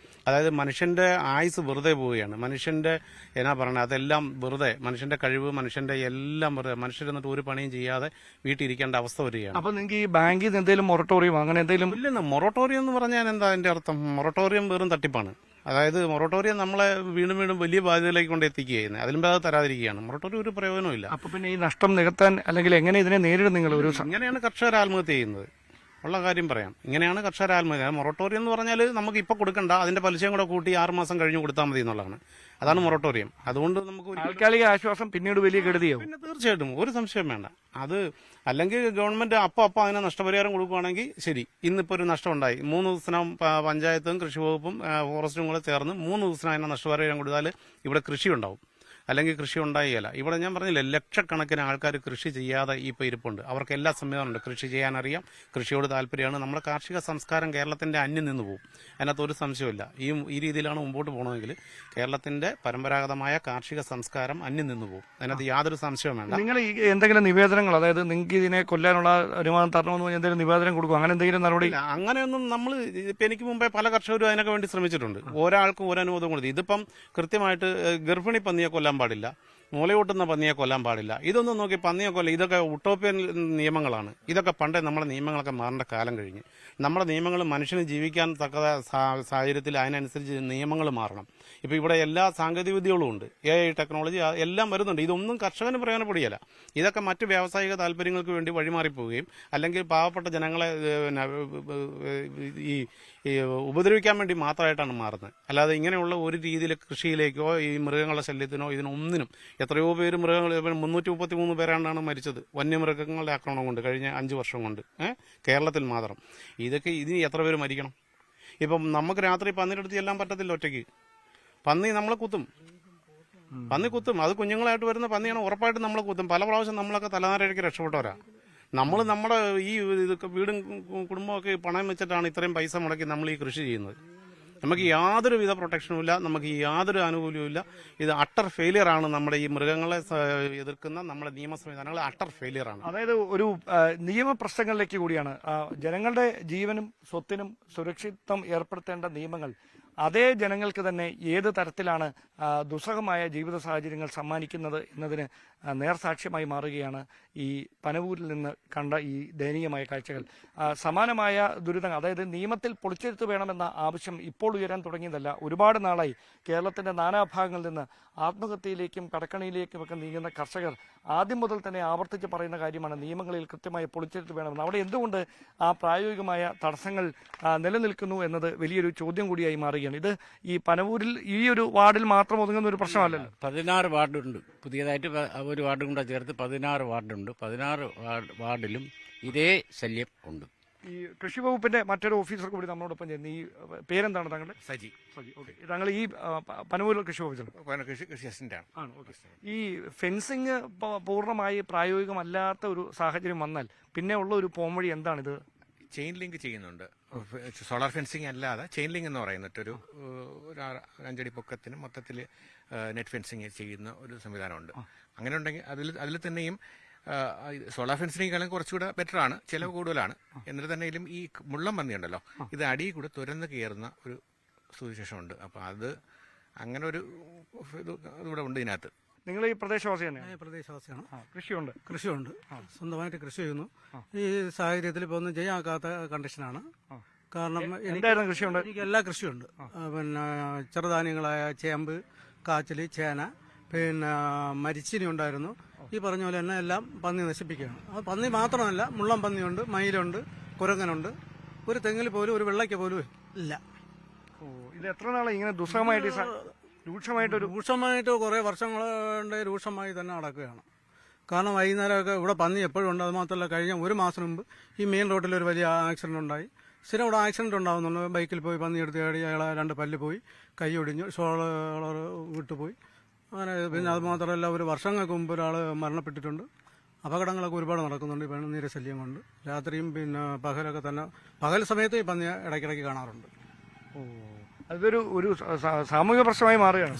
അതായത് മനുഷ്യന്റെ ആയുസ് വെറുതെ പോവുകയാണ്. മനുഷ്യന്റെ എന്നാ പറയുന്നത്, അതെല്ലാം വെറുതെ, മനുഷ്യന്റെ കഴിവ്, മനുഷ്യന്റെ എല്ലാം വെറുതെ. മനുഷ്യരെന്നിട്ട് ഒരു പണിയും ചെയ്യാതെ വീട്ടിലിരിക്കേണ്ട അവസ്ഥ വരികയാണ്.
അപ്പൊ നിങ്ങൾക്ക് ഈ ബാങ്കിൽ നിന്ന് എന്തെങ്കിലും മൊറട്ടോറിയം അങ്ങനെ എന്തെങ്കിലും?
ഇല്ലെന്ന്. മൊറട്ടോറിയം എന്ന് പറഞ്ഞാൽ എന്താ അതിന്റെ അർത്ഥം? മൊറട്ടോറിയം വെറും തട്ടിപ്പാണ്. അതായത് മൊറട്ടോറിയം നമ്മളെ വീണ്ടും വീണ്ടും വലിയ ബാധ്യതയിലേക്ക് കൊണ്ട് എത്തിക്കുകയാണ്. അതിലും അത് തരാതിരിക്കുകയാണ്. മൊറട്ടോറിയം ഒരു പ്രയോജനമില്ല.
അപ്പൊ പിന്നെ ഈ നഷ്ടം നികത്താൻ അല്ലെങ്കിൽ എങ്ങനെ ഇതിനെ നേരിടും നിങ്ങൾ?
ഇങ്ങനെയാണ് കർഷകർ ആത്മഹത്യ ചെയ്യുന്നത്. ഉള്ള കാര്യം പറയാം. ഇങ്ങനെയാണ് കർഷകർ ആത്മഹത്യ. മൊറട്ടോറിയം എന്ന് പറഞ്ഞാൽ നമുക്ക് ഇപ്പോൾ കൊടുക്കണ്ട, അതിന്റെ പലിശയും കൂടെ കൂട്ടി 6 മാസം കഴിഞ്ഞ് കൊടുത്താൽ മതി എന്നുള്ളതാണ്. അതാണ് മൊറട്ടോറിയം. അതുകൊണ്ട് നമുക്ക്
താൽക്കാലിക ആശ്വാസം, പിന്നീട് വലിയ കെടുതിയാവും.
പിന്നെ തീർച്ചയായിട്ടും ഒരു സംശയം വേണ്ട. അത് അല്ലെങ്കിൽ ഗവൺമെന്റ് അപ്പം അതിന് നഷ്ടപരിഹാരം കൊടുക്കുകയാണെങ്കിൽ ശരി. ഇന്നിപ്പോൾ ഒരു നഷ്ടം ഉണ്ടായി, 3 ദിവസം പഞ്ചായത്തും കൃഷി വകുപ്പും ഫോറസ്റ്റും കൂടെ ചേർന്ന് 3 ദിവസം അതിന് നഷ്ടപരിഹാരം കൊടുത്താൽ ഇവിടെ കൃഷി ഉണ്ടാവും. അല്ലെങ്കിൽ കൃഷി ഉണ്ടായില്ല. ഇവിടെ ഞാൻ പറഞ്ഞില്ലേ, ലക്ഷക്കണക്കിന് ആൾക്കാർ കൃഷി ചെയ്യാതെ ഇപ്പോൾ ഇരിപ്പുണ്ട്. അവർക്ക് എല്ലാ സംവിധാനമുണ്ട്. കൃഷി ചെയ്യാനറിയാം, കൃഷിയോട് താല്പര്യമാണ്. നമ്മുടെ കാർഷിക സംസ്കാരം കേരളത്തിന്റെ അന്യം നിന്ന് പോകും. അതിനകത്ത് ഒരു സംശയമില്ല. ഈ രീതിയിലാണ് മുമ്പോട്ട് പോകണമെങ്കിൽ കേരളത്തിന്റെ പരമ്പരാഗതമായ കാർഷിക സംസ്കാരം അന്യം നിന്ന് പോകും. അതിനകത്ത് യാതൊരു സംശയവും വേണ്ട.
നിങ്ങൾ ഈ എന്തെങ്കിലും നിവേദനങ്ങൾ, അതായത് നിങ്ങൾക്ക് ഇതിനെ കൊല്ലാനുള്ള അനുവാദം തരണമെന്ന് പറഞ്ഞാൽ എന്തെങ്കിലും നിവേദനം കൊടുക്കും, അങ്ങനെ എന്തെങ്കിലും നടപടി?
അങ്ങനെയൊന്നും നമ്മൾ ഇപ്പം എനിക്ക് മുമ്പേ പല കർഷകരും അതിനൊക്കെ വേണ്ടി ശ്രമിച്ചിട്ടുണ്ട്. ഒരാൾക്കും ഒരു അനുവാദം കൊടുത്തു. ഇതിപ്പം കൃത്യമായിട്ട് ഗർഭിണി പന്നിയെ കൊല്ലാൻ പാടില്ല, മുലയൂട്ടുന്ന പന്നിയെ കൊല്ലാൻ പാടില്ല. ഇതൊന്നും നോക്കി പന്നിയെ കൊല്ല, ഇതൊക്കെ ഉട്ടോപ്യൻ നിയമങ്ങളാണ്. ഇതൊക്കെ പണ്ടേ നമ്മുടെ നിയമങ്ങളൊക്കെ മാറേണ്ട കാലം കഴിഞ്ഞ്. നമ്മുടെ നിയമങ്ങൾ മനുഷ്യന് ജീവിക്കാൻ തക്ക സാഹചര്യത്തിൽ അതിനനുസരിച്ച് നിയമങ്ങൾ മാറണം. ഇപ്പോൾ ഇവിടെ എല്ലാ സാങ്കേതിക വിദ്യകളും ഉണ്ട്, AI ടെക്നോളജി എല്ലാം വരുന്നുണ്ട്. ഇതൊന്നും കർഷകന് പ്രയോജനപ്പെടുകയില്ല. ഇതൊക്കെ മറ്റ് വ്യാവസായിക താല്പര്യങ്ങൾക്ക് വേണ്ടി വഴിമാറിപ്പോവുകയും അല്ലെങ്കിൽ പാവപ്പെട്ട ജനങ്ങളെ ഈ ഉപദ്രവിക്കാൻ വേണ്ടി മാത്രമായിട്ടാണ് മാറുന്നത്. അല്ലാതെ ഇങ്ങനെയുള്ള ഒരു രീതിയിൽ കൃഷിയിലേക്കോ ഈ മൃഗങ്ങളുടെ ശല്യത്തിനോ ഇതിനൊന്നിനും. എത്രയോ പേര് മൃഗങ്ങൾ 333 പേരാണ്ടാണ് മരിച്ചത് വന്യമൃഗങ്ങളുടെ ആക്രമണം കൊണ്ട് കഴിഞ്ഞ 5 വർഷം കൊണ്ട് കേരളത്തിൽ മാത്രം. ഇതിന് എത്ര പേര് മരിക്കണം? ഇപ്പം നമുക്ക് രാത്രി പന്നിയുടെ അടുത്ത് ചെല്ലാൻ പറ്റത്തില്ല ഒറ്റയ്ക്ക്. പന്നി നമ്മളെ കുത്തും. അത് കുഞ്ഞുങ്ങളായിട്ട് വരുന്ന പന്നിയാണ്, ഉറപ്പായിട്ടും നമ്മളെ കുത്തും. പല പ്രാവശ്യം നമ്മളൊക്കെ തലനാരഴയ്ക്ക് രക്ഷപ്പെട്ടവരാ. നമ്മുടെ ഈ വീടും കുടുംബമൊക്കെ പണയം വെച്ചിട്ടാണ് ഇത്രയും പൈസ മുടക്കി നമ്മൾ ഈ കൃഷി ചെയ്യുന്നത്. നമുക്ക് യാതൊരുവിധ പ്രൊട്ടക്ഷനും ഇല്ല, നമുക്ക് യാതൊരു ആനുകൂല്യവും ഇല്ല. ഇത് അട്ടർ ഫെയിലിയർ ആണ്. നമ്മുടെ ഈ മൃഗങ്ങളെ എതിർക്കുന്ന നമ്മുടെ നിയമ സംവിധാനങ്ങൾ അട്ടർ ഫെയിലിയർ ആണ്.
അതായത് ഒരു നിയമപ്രശ്നങ്ങളിലേക്ക് കൂടിയാണ്. ജനങ്ങളുടെ ജീവനും സ്വത്തിനും സുരക്ഷിതത്വം ഏർപ്പെടുത്തേണ്ട നിയമങ്ങൾ അതേ ജനങ്ങൾക്ക് തന്നെ ഏത് തരത്തിലാണ് ദുസ്സഹമായ ജീവിത സാഹചര്യങ്ങൾ സമ്മാനിക്കുന്നത് എന്നതിന് നേർസാക്ഷ്യമായി മാറുകയാണ് ഈ പനവൂരിൽ നിന്ന് കണ്ട ഈ ദയനീയമായ കാഴ്ചകൾ. സമാനമായ ദുരിതങ്ങൾ, അതായത് നിയമത്തിൽ പൊളിച്ചെഴുത്ത് വേണമെന്ന ആവശ്യം ഇപ്പോൾ ഉയരാൻ തുടങ്ങിയതല്ല. ഒരുപാട് നാളായി കേരളത്തിന്റെ നാനാഭാഗങ്ങളിൽ നിന്ന് ആത്മഹത്യയിലേക്കും കടക്കണിയിലേക്കും ഒക്കെ നീങ്ങുന്ന കർഷകർ ആദ്യം മുതൽ തന്നെ ആവർത്തിച്ച് പറയുന്ന കാര്യമാണ് നിയമങ്ങളിൽ കൃത്യമായ പൊളിച്ചെഴുത്ത് വേണമെന്ന്. അവിടെ എന്തുകൊണ്ട് ആ പ്രായോഗികമായ തടസ്സങ്ങൾ നിലനിൽക്കുന്നു എന്നത് വലിയൊരു ചോദ്യം കൂടിയായി മാറുകയാണ്. ഇത് ഈ പനവൂരിൽ ഈ ഒരു വാർഡിൽ മാത്രം ഒതുങ്ങുന്ന ഒരു പ്രശ്നമല്ലല്ലോ.
16 വാർഡുണ്ട്. പുതിയതായിട്ട് ഒരു വാർഡും കൂടെ ചേർത്ത് 16 വാർഡുണ്ട്. 16 വാർഡിലും ഇതേ ശല്യം ഉണ്ട്.
ഈ കൃഷി വകുപ്പിന്റെ മറ്റൊരു ഓഫീസർ കൂടി നമ്മളോടൊപ്പം ചെയ്യുന്നു. ഈ പേരെന്താണ് താങ്കളുടെ?
സജി.
ഓക്കെ, താങ്കൾ ഈ പനവൂർ കൃഷി ഓഫീസറാണ്?
കൃഷി അസിസ്റ്റന്റാണ്.
ഓക്കെ. ഈ ഫെൻസിങ് പൂർണ്ണമായി പ്രായോഗികമല്ലാത്ത ഒരു സാഹചര്യം വന്നാൽ പിന്നെ ഉള്ള ഒരു പോംവഴി എന്താണിത്?
ചെയിൻ ലിങ്ക് ചെയ്യുന്നുണ്ട്. സോളാർ ഫെൻസിങ് അല്ലാതെ ചെയിൻ ലിങ്ക് എന്ന് പറയുന്നിട്ടൊരു 5 അടി പൊക്കത്തിന് മൊത്തത്തിൽ നെറ്റ് ഫെൻസിങ് ചെയ്യുന്ന ഒരു സംവിധാനമുണ്ട്. അങ്ങനെ ഉണ്ടെങ്കിൽ അതിൽ തന്നെയും സോളാർ ഫെൻസിനേക്കാളും കുറച്ചുകൂടെ ബെറ്ററാണ്, ചിലവ് കൂടുതലാണ്. എന്നിട്ട് തന്നെയും ഈ മുള്ളം പന്നി ഉണ്ടല്ലോ, ഇത് അടിയിൽ കൂടെ തുരന്ന് കയറുന്ന ഒരു സുവിശേഷമുണ്ട്. അപ്പോൾ അത് അങ്ങനെ ഒരു ഇത് ഇവിടെ ഉണ്ട് ഇതിനകത്ത്.
നിങ്ങൾ ഈ പ്രദേശവാസി തന്നെയാണ്?
പ്രദേശവാസിയാണ്.
കൃഷിയുണ്ട്.
സ്വന്തമായിട്ട് കൃഷി ചെയ്യുന്നു. ഈ സാഹചര്യത്തിൽ ഇപ്പോൾ ഒന്നും ചെയ്യാക്കാത്ത കണ്ടീഷനാണ്. കാരണം
എന്തായിരുന്നു കൃഷിയുണ്ട്?
എനിക്ക് എല്ലാ കൃഷിയുണ്ട്. പിന്നെ ചെറുധാന്യങ്ങളായ ചേമ്പ്, കാച്ചില്, ചേന, പിന്നെ മരിച്ചിനി ഉണ്ടായിരുന്നു. ഈ പറഞ്ഞ പോലെ തന്നെ എല്ലാം പന്നി നശിപ്പിക്കുകയാണ്. അത് പന്നി മാത്രമല്ല, മുള്ളം പന്നിയുണ്ട്, മയിലുണ്ട്, കുരങ്ങനുണ്ട്. ഒരു തെങ്ങിൽ പോലും ഒരു വെള്ളയ്ക്ക പോലും ഇല്ല.
ഇത് എത്ര നാളെ ഇങ്ങനെ ദുസ്സഹമായിട്ട്
രൂക്ഷമായിട്ട് കുറേ വർഷങ്ങൾ കൊണ്ട് രൂക്ഷമായി തന്നെ നടക്കുകയാണ്. കാരണം വൈകുന്നേരമൊക്കെ ഇവിടെ പന്നി എപ്പോഴും ഉണ്ട്. അത് മാത്രമല്ല, കഴിഞ്ഞ ഒരു മാസം മുമ്പ് ഈ മെയിൻ റോഡിൽ ഒരു വലിയ ആക്സിഡന്റ് ഉണ്ടായി. സ്ഥിരം ഇവിടെ ആക്സിഡന്റ് ഉണ്ടാകുന്നുണ്ട്. ബൈക്കിൽ പോയി പന്നി എടുത്ത് ചാടി അയാളെ 2 പല്ല് പോയി, കൈ ഒടിഞ്ഞു, ഷോളർ വിട്ടുപോയി. അങ്ങനെ പിന്നെ അത് മാത്രമല്ല, ഒരു വർഷങ്ങൾക്ക് മുമ്പ് ഒരാൾ മരണപ്പെട്ടിട്ടുണ്ട്. അപകടങ്ങളൊക്കെ ഒരുപാട് നടക്കുന്നുണ്ട് ഈ പന്നിയുടെ ശല്യം കൊണ്ട്. രാത്രിയും പിന്നെ പകലൊക്കെ തന്നെ, പകൽ സമയത്ത് ഈ പന്നിയെ ഇടയ്ക്കിടയ്ക്ക് കാണാറുണ്ട്.
അതൊരു സാമൂഹിക പ്രശ്നമായി മാറുകയാണ്.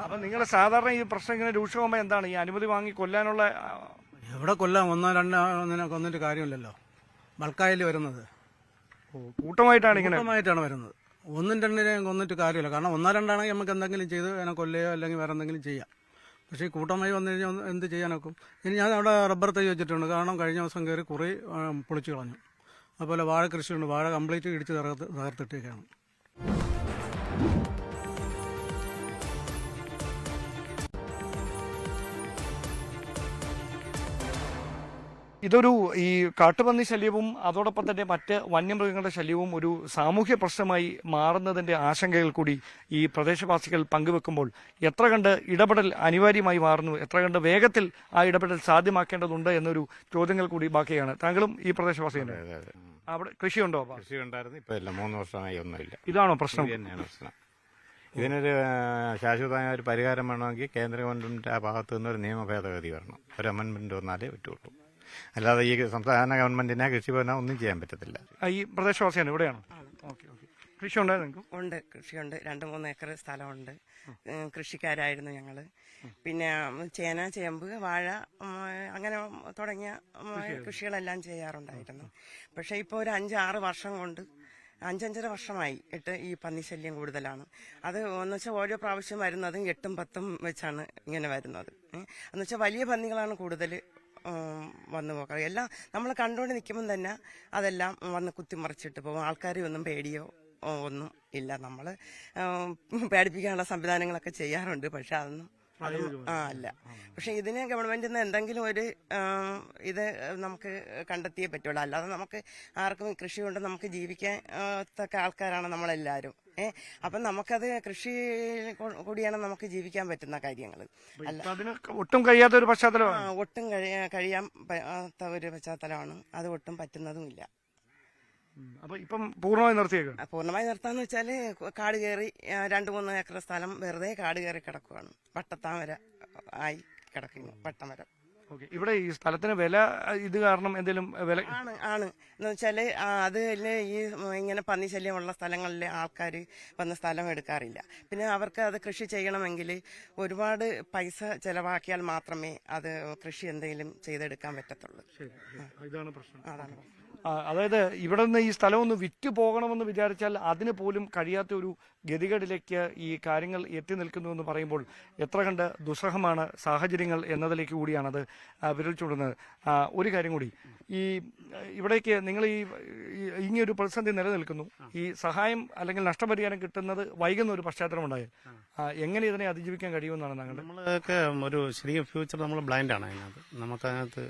അപ്പൊ നിങ്ങൾ സാധാരണ ഈ പ്രശ്നം ഇങ്ങനെ രൂക്ഷമാകുമ്പോൾ എന്താണ് ഈ അനുമതി വാങ്ങി കൊല്ലാനുള്ള?
എവിടെ കൊല്ലാം? 1-2 കൊന്നിട്ട് കാര്യമില്ലല്ലോ. ബൾക്കായിൽ വരുന്നത്
കൂട്ടമായിട്ടാണ്
വരുന്നത്. 1-2 കൊന്നിട്ട് കാര്യമില്ല. കാരണം 1-2 നമുക്ക് എന്തെങ്കിലും ചെയ്ത് അതിനെ കൊല്ലുകയോ അല്ലെങ്കിൽ വേറെ എന്തെങ്കിലും ചെയ്യാം. പക്ഷേ ഈ കൂട്ടമായി വന്നു കഴിഞ്ഞാൽ എന്ത് ചെയ്യാനൊക്കും? ഇനി ഞാൻ അവിടെ റബ്ബർ തൈ വെച്ചിട്ടുണ്ട്. കാരണം കഴിഞ്ഞ ദിവസം കയറി കുറേ പൊളിച്ചു കളഞ്ഞു. അതുപോലെ വാഴ കൃഷിയുണ്ട്. വാഴ കംപ്ലീറ്റ് ഇടിച്ച് തകർത്തിട്ടേക്കാണ്.
ഇതൊരു ഈ കാട്ടുപന്നി ശല്യവും അതോടൊപ്പം തന്നെ മറ്റ് വന്യമൃഗങ്ങളുടെ ശല്യവും ഒരു സാമൂഹ്യ പ്രശ്നമായി മാറുന്നതിന്റെ ആശങ്കകൾ കൂടി ഈ പ്രദേശവാസികൾ പങ്കുവെക്കുമ്പോൾ എത്ര കണ്ട് ഇടപെടൽ അനിവാര്യമായി മാറുന്നു, എത്ര കണ്ട് വേഗത്തിൽ ആ ഇടപെടൽ സാധ്യമാക്കേണ്ടതുണ്ട് എന്നൊരു ചോദ്യങ്ങൾ കൂടി ബാക്കിയാണ്. താങ്കളും ഈ പ്രദേശവാസിയാണ്. അവിടെ കൃഷിയുണ്ടോ?
കൃഷി ഉണ്ടായിരുന്നു, ഇപ്പൊ ഇല്ല. 3 വർഷമായി ഒന്നുമില്ല.
ഇതാണോ പ്രശ്നം?
തന്നെയാണ് പ്രശ്നം. ഇതിനൊരു ശാശ്വതമായ ഒരു പരിഹാരം വേണമെങ്കിൽ കേന്ദ്ര ഗവൺമെന്റിന്റെ ആ ഭാഗത്തു നിന്ന് ഒരു നിയമ ഭേദഗതി വരണം. ഒരു അമെന്റ്മെന്റ് വന്നാലേ പറ്റുള്ളൂ. അല്ലാതെ ഈ സംസ്ഥാന ഗവൺമെന്റിനെ കൃഷിഭവന ഒന്നും ചെയ്യാൻ പറ്റത്തില്ല.
ഈ പ്രദേശവാസിയാണ്, ഇവിടെയാണ്. കൃഷി ഉണ്ടായിരുന്നു?
ഉണ്ട്, കൃഷിയുണ്ട്. 2-3 ഏക്കർ സ്ഥലമുണ്ട്. കൃഷിക്കാരായിരുന്നു ഞങ്ങൾ. പിന്നെ ചേന, ചേമ്പ്, വാഴ, അങ്ങനെ തുടങ്ങിയ കൃഷികളെല്ലാം ചെയ്യാറുണ്ടായിരുന്നു. പക്ഷേ ഇപ്പോൾ ഒരു 5-6 വർഷം കൊണ്ട് 5-5.5 വർഷമായി ഈ പന്നിശല്യം കൂടുതലാണ്. അത് എന്നുവെച്ചാൽ ഓരോ പ്രാവശ്യം വരുന്നതും 8-10 വെച്ചാണ് ഇങ്ങനെ വരുന്നത്. എന്നുവെച്ചാൽ വലിയ പന്നികളാണ് കൂടുതൽ വന്നു പോകാറ്. എല്ലാം നമ്മൾ കണ്ടുകൊണ്ട് നിൽക്കുമ്പം തന്നെ അതെല്ലാം വന്ന് കുത്തിമറിച്ചിട്ട് പോകും. ആൾക്കാരെ ഒന്നും പേടിയോ ഒന്നും ഇല്ല. നമ്മൾ പേടിപ്പിക്കാനുള്ള സംവിധാനങ്ങളൊക്കെ ചെയ്യാറുണ്ട്. പക്ഷെ അതൊന്നും അല്ല. പക്ഷെ ഇതിന് ഗവൺമെന്റിൽ നിന്ന് എന്തെങ്കിലും ഒരു ഇത് നമുക്ക് കണ്ടെത്തിയേ പറ്റുള്ളൂ. അല്ലാതെ നമുക്ക് ആർക്കും കൃഷി കൊണ്ട് നമുക്ക് ജീവിക്കാൻ തക്ക ആൾക്കാരാണ് നമ്മളെല്ലാവരും. അപ്പം നമുക്കത് കൃഷി കൂടിയാണ് നമുക്ക് ജീവിക്കാൻ പറ്റുന്ന കാര്യങ്ങൾ.
അല്ല, ഒട്ടും കഴിയാത്ത ഒരു പശ്ചാത്തലമാണ്.
ഒട്ടും കഴിയാൻ പറ്റാത്ത ഒരു പശ്ചാത്തലമാണ്. അത് ഒട്ടും പറ്റുന്നതുമില്ല.
അപ്പൊ ഇപ്പം പൂർണ്ണമായി നിർത്തിയേക്കാം?
പൂർണ്ണമായി നിർത്താന്ന് വെച്ചാല് കാട് കയറി 2-3 ഏക്കർ സ്ഥലം വെറുതെ കാട് കയറി കിടക്കുവാണ്. പട്ടത്താമര ആയി കിടക്കുന്നു, പട്ടമരം.
ഇവിടെ ഈ സ്ഥലത്തിന് വില ഇത് കാരണം എന്തെങ്കിലും വില
ആണ് എന്ന് വെച്ചാല് അതില് ഈ ഇങ്ങനെ പന്നി ശല്യമുള്ള സ്ഥലങ്ങളിൽ ആൾക്കാർ വന്ന് സ്ഥലം എടുക്കാറില്ല. പിന്നെ അവർക്ക് അത് കൃഷി ചെയ്യണമെങ്കിൽ ഒരുപാട് പൈസ ചെലവാക്കിയാൽ മാത്രമേ അത് കൃഷി എന്തെങ്കിലും ചെയ്തെടുക്കാൻ പറ്റത്തുള്ളൂ.
ഇതാണ് പ്രശ്നം. അതാണ് പ്രശ്നം. അതായത് ഇവിടെ നിന്ന് ഈ സ്ഥലം ഒന്ന് വിറ്റ് പോകണമെന്ന് വിചാരിച്ചാൽ അതിന് പോലും കഴിയാത്ത ഒരു ഗതികേടിലേക്ക് ഈ കാര്യങ്ങൾ എത്തി നിൽക്കുന്നു എന്ന് പറയുമ്പോൾ എത്ര കണ്ട് ദുസ്സഹമാണ് സാഹചര്യങ്ങൾ എന്നതിലേക്ക് കൂടിയാണത് വിരൽ ചൂടുന്നത്. ഒരു കാര്യം കൂടി, ഈ ഇവിടേക്ക് നിങ്ങൾ ഇങ്ങനൊരു പ്രതിസന്ധി നിലനിൽക്കുന്നു. ഈ സഹായം അല്ലെങ്കിൽ നഷ്ടപരിഹാരം കിട്ടുന്നത് വൈകുന്ന ഒരു പശ്ചാത്തലമുണ്ടായി. എങ്ങനെ ഇതിനെ അതിജീവിക്കാൻ കഴിയുമെന്നാണ് താങ്കൾ?
നമ്മളൊക്കെ ഒരു ശരിക്കും ഫ്യൂച്ചർ നമ്മൾ ബ്ലൈൻഡാണ് അതിനകത്ത്. നമുക്കതിനകത്ത്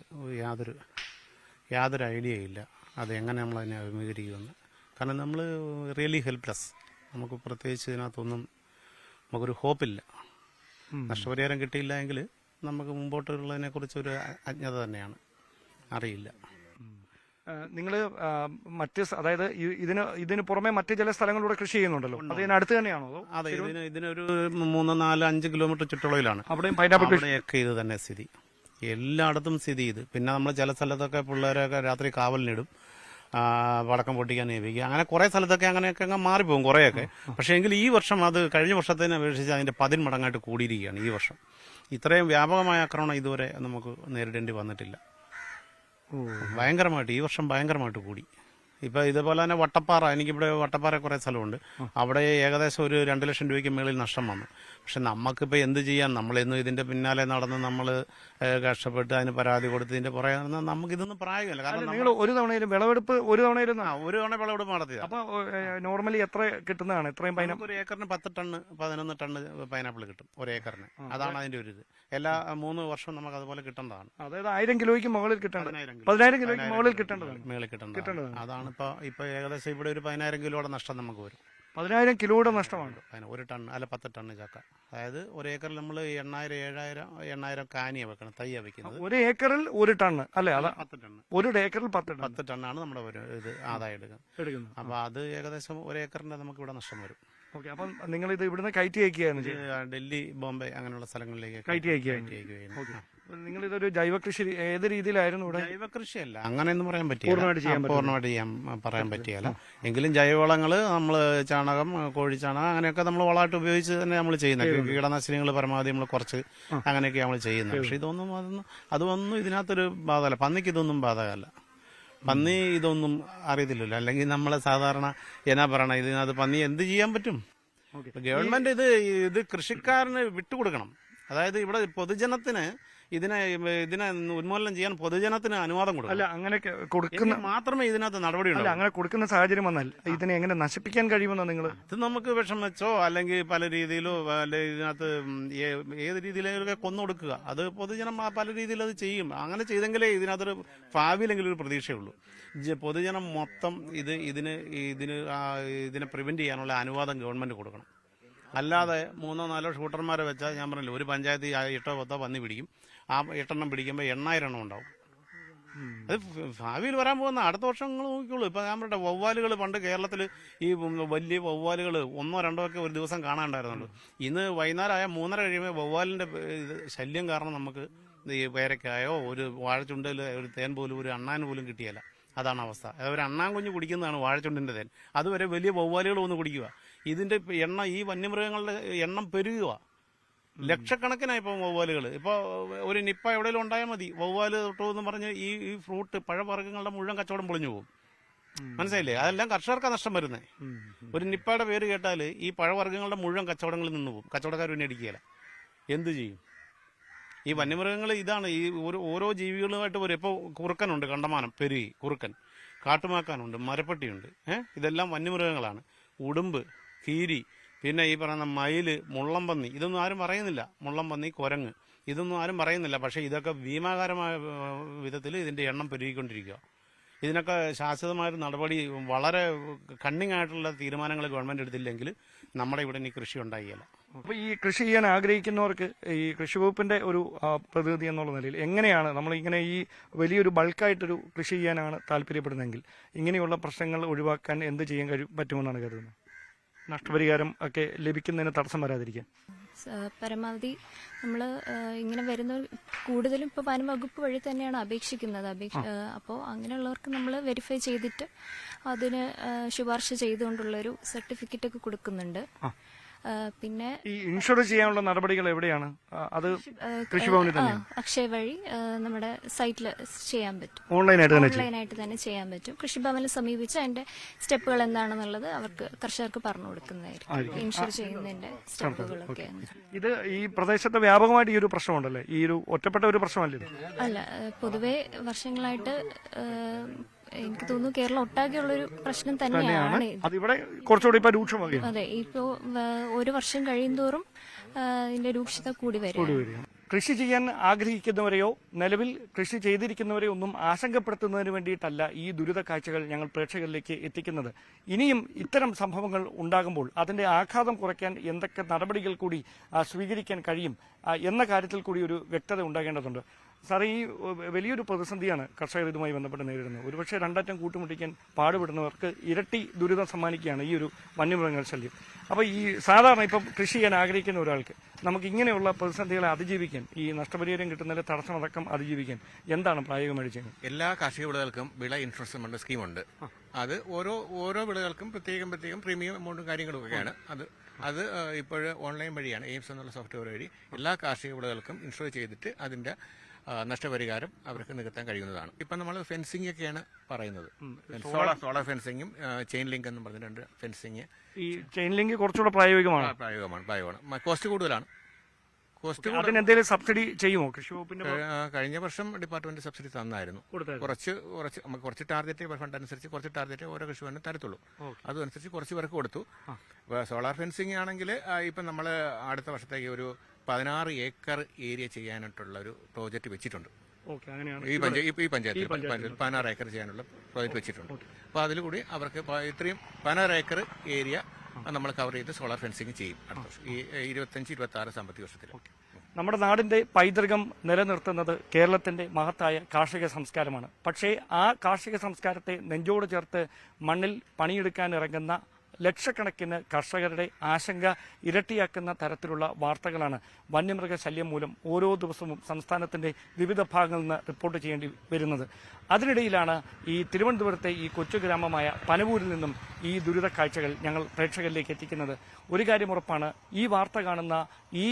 യാതൊരു ഐഡിയ ഇല്ല അതെങ്ങനെ നമ്മളതിനെ അഭിമുഖീകരിക്കുമെന്ന്. കാരണം നമ്മൾ റിയലി ഹെൽപ്ലെസ്. നമുക്ക് പ്രത്യേകിച്ച് ഇതിനകത്തൊന്നും നമുക്കൊരു ഹോപ്പില്ല. നഷ്ടപരിഹാരം കിട്ടിയില്ല എങ്കിൽ നമുക്ക് മുമ്പോട്ടുള്ളതിനെ കുറിച്ചൊരു അജ്ഞത തന്നെയാണ്, അറിയില്ല.
നിങ്ങൾ മറ്റ് അതായത് ഇതിന് പുറമെ മറ്റ് ചില സ്ഥലങ്ങളിലൂടെ കൃഷി ചെയ്യുന്നുണ്ടല്ലോ, അതിനടുത്ത് തന്നെയാണോ?
അതെ, ഇതിനൊരു 3, 4, 5 കിലോമീറ്റർ ചുറ്റളവിലാണ്.
അവിടെയും പൈനാപ്പിൾ
അവിടെയൊക്കെ ഇത് തന്നെ സ്ഥിതി. എല്ലായിടത്തും സ്ഥിതി ഇത്. പിന്നെ നമ്മൾ ചില സ്ഥലത്തൊക്കെ പിള്ളേരൊക്കെ രാത്രി കാവലിനിടും, പടക്കം പൊട്ടിക്കാൻ ഏൽപ്പിക്കുക, അങ്ങനെ കുറേ സ്ഥലത്തൊക്കെ അങ്ങനെയൊക്കെ അങ്ങ് മാറിപ്പോകും കുറേയൊക്കെ. പക്ഷേ എങ്കിൽ ഈ വർഷം അത് കഴിഞ്ഞ വർഷത്തിനെ അപേക്ഷിച്ച് അതിൻ്റെ 10 മടങ്ങായിട്ട് കൂടിയിരിക്കുകയാണ് ഈ വർഷം. ഇത്രയും വ്യാപകമായ ആക്രമണം ഇതുവരെ നമുക്ക് നേരിടേണ്ടി വന്നിട്ടില്ല. ഭയങ്കരമായിട്ട് ഈ വർഷം ഭയങ്കരമായിട്ട് കൂടി. ഇപ്പം ഇതേപോലെ തന്നെ വട്ടപ്പാറ, എനിക്കിവിടെ വട്ടപ്പാറ കുറേ സ്ഥലമുണ്ട്, അവിടെ ഏകദേശം ഒരു 2 ലക്ഷം രൂപയ്ക്ക് മേളിൽ നഷ്ടം വന്നു. പക്ഷെ നമുക്കിപ്പോൾ എന്ത് ചെയ്യാൻ, നമ്മളെന്നും ഇതിൻ്റെ പിന്നാലെ നടന്ന് നമ്മൾ കഷ്ടപ്പെട്ട് അതിന് പരാതി കൊടുത്തതിൻ്റെ പുറകെ നമുക്കിതൊന്നും പ്രായോഗികമല്ല. കാരണം
നിങ്ങൾ ഒരു തവണയിലും വിളവെടുപ്പ് ഒരു തവണയിലും
ഒരു തവണ വിളവെടുപ്പ് നടത്തിയത്.
അപ്പൊ നോർമലി എത്ര കിട്ടുന്നതാണ്? ഇത്രയും
ഒരു ഏക്കറിന് 10 ടണ്ണ് 11 ടണ്ണ് പൈനാപ്പിൾ കിട്ടും ഒരു ഏക്കറിന്. അതാണ് അതിന്റെ ഒരു ഇത്. എല്ലാ 3 വർഷവും നമുക്ക് അതുപോലെ കിട്ടേണ്ടതാണ്.
അതായത് 1000 കിലോയ്ക്ക് മുകളിൽ കിട്ടേണ്ടത്, 10000 കിലോയ്ക്ക് മുകളിൽ കിട്ടേണ്ടതാണ്.
മേളിൽ കിട്ടേണ്ടതാണ്. അതാണ് ഇപ്പൊ ഏകദേശം ഇവിടെ ഒരു 10000 കിലോയുടെ നഷ്ടം നമുക്ക് വരും.
10000 കിലോയുടെ നഷ്ടമാണ്.
1 ടണ്ണ് അല്ല 10 ടണ്ണ് ചക്ക. അതായത് ഒരു ഏക്കറിൽ നമ്മൾ 800 കാനിയാണ് വെക്കണം, തയ്യാ വെക്കുന്നത്.
ഒരു ഏക്കറിൽ 1 ടണ്ണ് അല്ലെ? അതാ 10
ടണ്ണ്.
ഒരു ഏക്കറിൽ 10
ടണ്ണാണ് നമ്മുടെ ഇത് ആദായം എടുക്കുന്നത്. അപ്പൊ അത് ഏകദേശം ഒരു ഏക്കറിന്റെ നമുക്ക് ഇവിടെ നഷ്ടം വരും.
ഓക്കെ. അപ്പം നിങ്ങൾ ഇത് ഇവിടുന്ന് കയറ്റി അയക്കുകയാണ്
ഡൽഹി, ബോംബെ അങ്ങനെയുള്ള സ്ഥലങ്ങളിലേക്ക്
കയറ്റി അയക്കുകയാണ്. നിങ്ങൾ ഇതൊരു ജൈവ കൃഷി ഏത് രീതിയിലായിരുന്നു ഇവിടെ?
ജൈവ കൃഷിയല്ല, അങ്ങനെയൊന്നും പറയാൻ പറ്റില്ല, പൂർണ്ണമായിട്ട് പറയാൻ പറ്റിയല്ല. എങ്കിലും ജൈവവളങ്ങൾ നമ്മൾ ചാണകം, കോഴിച്ചാണകം അങ്ങനെയൊക്കെ നമ്മൾ വളമായിട്ട് ഉപയോഗിച്ച് തന്നെ നമ്മൾ ചെയ്യുന്നത്. കീടനാശിനികൾ പരമാവധി നമ്മൾ കുറച്ച് അങ്ങനെയൊക്കെ നമ്മൾ ചെയ്യുന്നത്. പക്ഷെ അതൊന്നും ഇതിനകത്തൊരു ബാധകമല്ല. പന്നിക്ക് ഇതൊന്നും ബാധകമല്ല. പന്നി ഇതൊന്നും അറിയത്തില്ലല്ലോ. അല്ലെങ്കിൽ നമ്മളെ സാധാരണ എന്നാ പറയണം, ഇതിനകത്ത് പന്നി എന്ത് ചെയ്യാൻ പറ്റും? ഗവൺമെന്റ് ഇത് കൃഷിക്കാരന് വിട്ടുകൊടുക്കണം. അതായത് ഇവിടെ പൊതുജനത്തിന് ഇതിനെ ഉന്മൂലനം ചെയ്യാൻ പൊതുജനത്തിന് അനുവാദം കൊടുക്കണം.
അല്ല, അങ്ങനെ കൊടുക്കുന്ന
മാത്രമേ ഇതിനകത്ത് നടപടി ഉണ്ടാവൂ.
അങ്ങനെ കൊടുക്കുന്ന സാഹചര്യം വന്നാൽ ഇതിനെ എങ്ങനെ നശിപ്പിക്കാൻ കഴിയുമെന്നോ നിങ്ങൾ?
ഇത് നമുക്ക് വിഷം വെച്ചോ അല്ലെങ്കിൽ പല രീതിയിലോ അല്ലെങ്കിൽ ഇതിനകത്ത് ഏത് രീതിയിലൊക്കെ കൊന്നൊടുക്കുക, അത് പൊതുജനം പല രീതിയിൽ അത് ചെയ്യും. അങ്ങനെ ചെയ്തെങ്കിലേ ഇതിനകത്തൊരു ഭാവിയിലെങ്കിലും ഒരു പ്രതീക്ഷയുള്ളൂ. പൊതുജനം മൊത്തം ഇതിനെ പ്രിവെന്റ് ചെയ്യാനുള്ള അനുവാദം ഗവൺമെന്റ് കൊടുക്കണം. അല്ലാതെ 3-4 ഷൂട്ടർമാരെ വെച്ചാൽ ഞാൻ പറഞ്ഞില്ല, ഒരു പഞ്ചായത്ത് 8-10 പന്നി പിടിക്കും. ആ 8 പിടിക്കുമ്പോൾ 8000 ഉണ്ടാവും. അത് ഭാവിയിൽ വരാൻ പോകുന്ന അടുത്ത വർഷങ്ങൾ നോക്കിക്കോളൂ. ഇപ്പൊ ഞാൻ പറഞ്ഞ വവ്വാലുകൾ പണ്ട് കേരളത്തിൽ ഈ വലിയ വവ്വാലുകൾ 1-2 ഒക്കെ ഒരു ദിവസം കാണാനുണ്ടായിരുന്നുള്ളൂ. ഇന്ന് വൈകുന്നേരമായ 3:30 കഴിയുമ്പോൾ വവ്വാലിന്റെ ശല്യം കാരണം നമുക്ക് ഈ പേരക്കായോ ഒരു വാഴച്ചുണ്ടയിൽ ഒരു തേൻ പോലും ഒരു അണ്ണാൻ പോലും കിട്ടിയല്ല. അതാണ് അവസ്ഥ. ഒരു അണ്ണാൻ കുഞ്ഞ് കുടിക്കുന്നതാണ് വാഴച്ചുണ്ടിന്റെ തേൻ. അതുവരെ വലിയ വവ്വാലുകൾ വന്ന് കുടിക്കുക. ഇതിന്റെ എണ്ണം, ഈ വന്യമൃഗങ്ങളുടെ എണ്ണം പെരുകുക. ലക്ഷക്കണക്കിനായി ഇപ്പോൾ വവ്വാലുകൾ. ഇപ്പോൾ ഒരു നിപ്പ എവിടെയെങ്കിലും ഉണ്ടായാൽ മതി, വവ്വാല് തൊട്ടു പറഞ്ഞ് ഈ ഫ്രൂട്ട് പഴവർഗ്ഗങ്ങളുടെ മുഴുവൻ കച്ചവടം പൊളിഞ്ഞു പോകും. മനസ്സിലായില്ലേ? അതെല്ലാം കർഷകർക്ക് നഷ്ടം വരുന്നത്. ഒരു നിപ്പയുടെ പേര് കേട്ടാൽ ഈ പഴവർഗ്ഗങ്ങളുടെ മുഴുവൻ കച്ചവടങ്ങളിൽ നിന്ന് പോകും. കച്ചവടക്കാർ പിന്നെ അടിക്കുകയില്ല. എന്തു ചെയ്യും? ഈ വന്യമൃഗങ്ങൾ ഇതാണ്. ഈ ഓരോ ജീവികളുമായിട്ട് വരും. ഇപ്പോൾ കുറുക്കനുണ്ട്, കണ്ടമാനം പെരുകി കുറുക്കൻ, കാട്ടുമാക്കാനുണ്ട്, മരപ്പട്ടിയുണ്ട്. ഇതെല്ലാം വന്യമൃഗങ്ങളാണ്. ഉടുമ്പ്, കീരി, പിന്നെ ഈ പറയുന്ന മയില്, മുള്ളംപന്നി, ഇതൊന്നും ആരും പറയുന്നില്ല. മുള്ളംപന്നി, കുരങ്ങ്, ഇതൊന്നും ആരും പറയുന്നില്ല. പക്ഷേ ഇതൊക്കെ ഭീമാകാരമായ വിധത്തിൽ ഇതിന്റെ എണ്ണം പെരുകിക്കൊണ്ടിരിക്കുക. ഇതിനൊക്കെ ശാശ്വതമായൊരു നടപടി, വളരെ കണ്ണിങ് ആയിട്ടുള്ള തീരുമാനങ്ങൾ ഗവൺമെന്റ് എടുത്തില്ലെങ്കിൽ നമ്മുടെ ഇവിടെ ഇനി കൃഷി ഉണ്ടായില്ല.
അപ്പൊ ഈ കൃഷി ചെയ്യാൻ ആഗ്രഹിക്കുന്നവർക്ക് ഈ കൃഷി വകുപ്പിന്റെ ഒരു പ്രതിനിധി എന്നുള്ള നിലയിൽ എങ്ങനെയാണ് നമ്മൾ ഇങ്ങനെ ഈ വലിയൊരു ബൾക്കായിട്ടൊരു കൃഷി ചെയ്യാനാണ് താല്പര്യപ്പെടുന്നതെങ്കിൽ ഇങ്ങനെയുള്ള പ്രശ്നങ്ങൾ ഒഴിവാക്കാൻ എന്ത് ചെയ്യാൻ പറ്റുമെന്നാണ് കരുതുന്നത്? നഷ്ടപരിഹാരം ഒക്കെ ലഭിക്കുന്നതിന് തടസ്സം വരാതിരിക്കാൻ
പരമാവധി നമ്മൾ ഇങ്ങനെ വരുന്ന കൂടുതലും ഇപ്പോൾ വനം വകുപ്പ് വഴി തന്നെയാണ് അപേക്ഷിക്കുന്നത്. അപ്പോൾ അങ്ങനെയുള്ളവർക്ക് നമ്മൾ വെരിഫൈ ചെയ്തിട്ട് അതിന് ശുപാർശ ചെയ്തുകൊണ്ടുള്ളൊരു സർട്ടിഫിക്കറ്റ് ഒക്കെ കൊടുക്കുന്നുണ്ട്. പിന്നെ
ഈ ഇൻഷുർ ചെയ്യാനുള്ള നടപടികൾ എവിടെയാണ്? അത് കൃഷിഭവനിൽ തന്നെ
അക്ഷയ വഴി നമ്മുടെ സൈറ്റിൽ ചെയ്യാൻ പറ്റും.
ഓൺലൈനായിട്ട്
തന്നെ ചെയ്യാൻ പറ്റും. കൃഷിഭവനിൽ സമീപിച്ച് അതിന്റെ സ്റ്റെപ്പുകൾ എന്താണെന്നുള്ളത് അവർക്ക് കർഷകർക്ക് പറഞ്ഞു കൊടുക്കുന്നതായിരിക്കും. ഇൻഷുർ ചെയ്യുന്നതിന്റെ സ്റ്റെപ്പുകളൊക്കെ.
ഇത് ഈ പ്രദേശത്ത് വ്യാപകമായിട്ട് ഈ ഒരു പ്രശ്നമുണ്ടല്ലേ? ഈ ഒരു ഒറ്റപ്പെട്ട ഒരു പ്രശ്നമല്ലേ ഇത്?
അല്ല, പൊതുവെ വർഷങ്ങളായിട്ട് എനിക്ക് തോന്നുന്നു കേരളം ഒട്ടാകെയുള്ളൊരു പ്രശ്നം തന്നെയാണ്.
അതിവിടെ കുറച്ചുകൂടി ഇപ്പൊ രൂക്ഷമായി.
അതെ, ഇപ്പോ ഒരു വർഷം കഴിയുന്തോറും ഇതിന്റെ രൂക്ഷത കൂടി വരും.
കൃഷി ചെയ്യാൻ ആഗ്രഹിക്കുന്നവരെയോ നിലവിൽ കൃഷി ചെയ്തിരിക്കുന്നവരെയോ ഒന്നും ആശങ്കപ്പെടുത്തുന്നതിന് വേണ്ടിയിട്ടല്ല ഈ ദുരിത കാഴ്ചകൾ ഞങ്ങൾ പ്രേക്ഷകരിലേക്ക് എത്തിക്കുന്നത്. ഇനിയും ഇത്തരം സംഭവങ്ങൾ ഉണ്ടാകുമ്പോൾ അതിന്റെ ആഘാതം കുറയ്ക്കാൻ എന്തൊക്കെ നടപടികൾ കൂടി സ്വീകരിക്കാൻ കഴിയും എന്ന കാര്യത്തിൽ കൂടി ഒരു വ്യക്തത ഉണ്ടാകേണ്ടതുണ്ട്. സാർ ഈ വലിയൊരു പ്രതിസന്ധിയാണ് കർഷകർ ഇതുമായി ബന്ധപ്പെട്ട് നേരിടുന്നത്. ഒരുപക്ഷെ രണ്ടറ്റം കൂട്ടുമുട്ടിക്കാൻ പാടുപെടുന്നവർക്ക് ഇരട്ടി ദുരിതം സമ്മാനിക്കുകയാണ് ഈ ഒരു വന്യമൃഗങ്ങൾ ശല്യം. അപ്പോൾ ഈ സാധാരണ ഇപ്പം കൃഷി ചെയ്യാൻ ആഗ്രഹിക്കുന്ന ഒരാൾക്ക് നമുക്ക് ഇങ്ങനെയുള്ള പ്രതിസന്ധികളെ അതിജീവിക്കാൻ, ഈ നഷ്ടപരിഹാരം കിട്ടുന്നതിലെ തടസ്സമടക്കം അതിജീവിക്കാൻ എന്താണ് പ്രായോഗികമായി ചെയ്യുന്നത്?
എല്ലാ കാർഷിക വിളകൾക്കും വിള ഇൻഷുറൻസ് സ്കീമുണ്ട്. അത് ഓരോ വിളകൾക്കും പ്രത്യേകം പ്രീമിയം എമൗണ്ടും കാര്യങ്ങളും ഒക്കെയാണ്. അത് ഇപ്പോൾ ഓൺലൈൻ വഴിയാണ്, എയിംസ് എന്നുള്ള സോഫ്റ്റ്വെയർ വഴി എല്ലാ കാർഷിക വിളകൾക്കും ഇൻഷുർ ചെയ്തിട്ട് അതിന്റെ നഷ്ടപരിഹാരം അവർക്ക് നികത്താൻ കഴിയുന്നതാണ്. ഇപ്പം നമ്മൾ ഫെൻസിംഗ് ഒക്കെയാണ് പറയുന്നത്. സോളാർ ഫെൻസിങ്ങും ചെയിൻ ലിങ്ക് എന്നും പറഞ്ഞ 2 ഫെൻസിങ്.
ഈ ചെയിൻ ലിങ്ക് കുറച്ചുകൂടെ പ്രായോഗികമാണ്.
കോസ്റ്റ് കൂടുതലാണ്.
അതിനെന്തെങ്കിലും സബ്സിഡി ചെയ്യുമോ കൃഷി വകുപ്പിന്റെ?
കഴിഞ്ഞ വർഷം ഡിപ്പാർട്ട്മെന്റ് സബ്സിഡി തന്നായിരുന്നു. കുറച്ച് ടാർഗറ്റ് ഫണ്ട് അനുസരിച്ച് കുറച്ച് ടാർഗറ്റ് ഓരോ കൃഷിഭവനും തരത്തുള്ളൂ. അതനുസരിച്ച് കുറച്ച് പേർക്ക് കൊടുത്തു. സോളാർ ഫെൻസിങ് ആണെങ്കിൽ ഇപ്പം നമ്മൾ അടുത്ത വർഷത്തേക്ക് ഒരു 16 ഏക്കർ ഏരിയ ചെയ്യാനായിട്ടുള്ള ഒരു പ്രോജക്റ്റ് വെച്ചിട്ടുണ്ട്. ഈ പഞ്ചായത്തിൽ 16 ഏക്കർ ചെയ്യാനുള്ള പ്രോജക്റ്റ് വെച്ചിട്ടുണ്ട്. അപ്പോൾ അതിൽ കൂടി അവർക്ക് ഇത്രയും 16 ഏക്കർ ഏരിയ നമ്മൾ കവർ ചെയ്ത് സോളാർ ഫെൻസിങ് ചെയ്യും അടുത്ത വർഷം, ഈ 25-26 സാമ്പത്തിക വർഷത്തിൽ.
നമ്മുടെ നാടിന്റെ പൈതൃകം നിലനിർത്തുന്നത് കേരളത്തിന്റെ മഹത്തായ കാർഷിക സംസ്കാരമാണ്. പക്ഷേ ആ കാർഷിക സംസ്കാരത്തെ നെഞ്ചോട് ചേർത്ത് മണ്ണിൽ പണിയെടുക്കാൻ ഇറങ്ങുന്ന ലക്ഷക്കണക്കിന് കർഷകരുടെ ആശങ്ക ഇരട്ടിയാക്കുന്ന തരത്തിലുള്ള വാർത്തകളാണ് വന്യമൃഗ ശല്യം മൂലം ഓരോ ദിവസവും സംസ്ഥാനത്തിന്റെ വിവിധ ഭാഗങ്ങളിൽ നിന്ന് റിപ്പോർട്ട് ചെയ്യേണ്ടി വരുന്നത്. അതിനിടയിലാണ് ഈ തിരുവനന്തപുരത്തെ ഈ കൊച്ചു ഗ്രാമമായ പനവൂരിൽ നിന്നും ഈ ദുരിത കാഴ്ചകൾ ഞങ്ങൾ പ്രേക്ഷകരിലേക്ക് എത്തിക്കുന്നത്. ഒരു കാര്യം ഉറപ്പാണ്, ഈ വാർത്ത കാണുന്ന, ഈ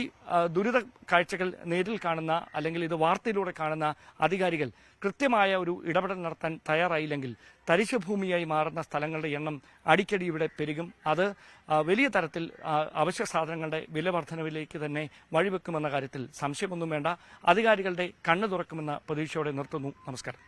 ദുരിത കാഴ്ചകൾ നേരിൽ കാണുന്ന അല്ലെങ്കിൽ ഇത് വാർത്തയിലൂടെ കാണുന്ന അധികാരികൾ കൃത്യമായ ഒരു ഇടപെടൽ നടത്താൻ തയ്യാറായില്ലെങ്കിൽ തരിശുഭൂമിയായി മാറുന്ന സ്ഥലങ്ങളുടെ എണ്ണം അടിക്കടി ഇവിടെ പെരുകും. അത് വലിയ തരത്തിൽ അവശ്യ സാധനങ്ങളുടെ വില വർധനവിലേക്ക് തന്നെ വഴിവെക്കുമെന്ന കാര്യത്തിൽ സംശയമൊന്നും വേണ്ട. അധികാരികളുടെ കണ്ണു തുറക്കുമെന്ന പ്രതീക്ഷയോടെ നിർത്തുന്നു. നമസ്കാരം.